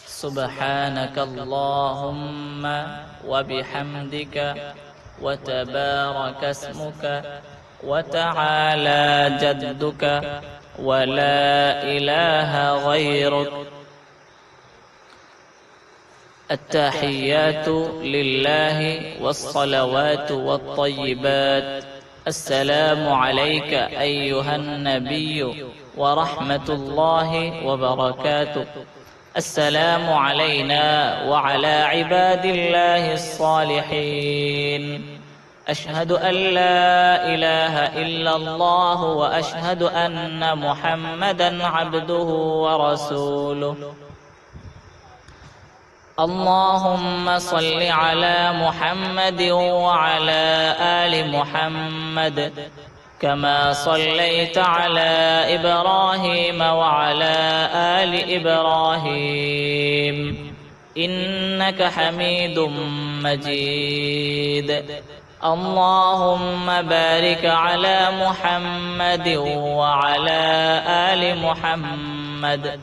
سبحانك اللهم وبحمدك وتبارك اسمك وتعالى جدك ولا إله غيرك. التحيات لله والصلوات والطيبات. السلام عليك أيها النبي ورحمة الله وبركاته. السلام علينا وعلى عباد الله الصالحين. أشهد أن لا إله إلا الله وأشهد أن محمدا عبده ورسوله. اللهم صل على محمد وعلى آل محمد كما صليت على إبراهيم وعلى آل إبراهيم إنك حميد مجيد. اللهم بارك على محمد وعلى آل محمد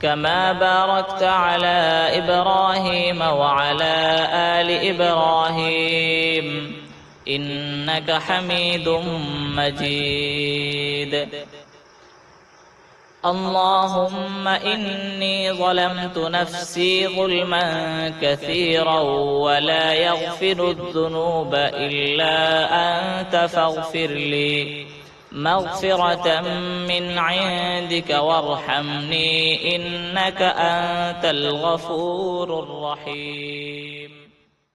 كما باركت على إبراهيم وعلى آل إبراهيم إنك حميد مجيد. اللهم إني ظلمت نفسي ظلما كثيرا ولا يغفر الذنوب إلا أنت فاغفر لي مغفرة من عندك وارحمني إنك أنت الغفور الرحيم.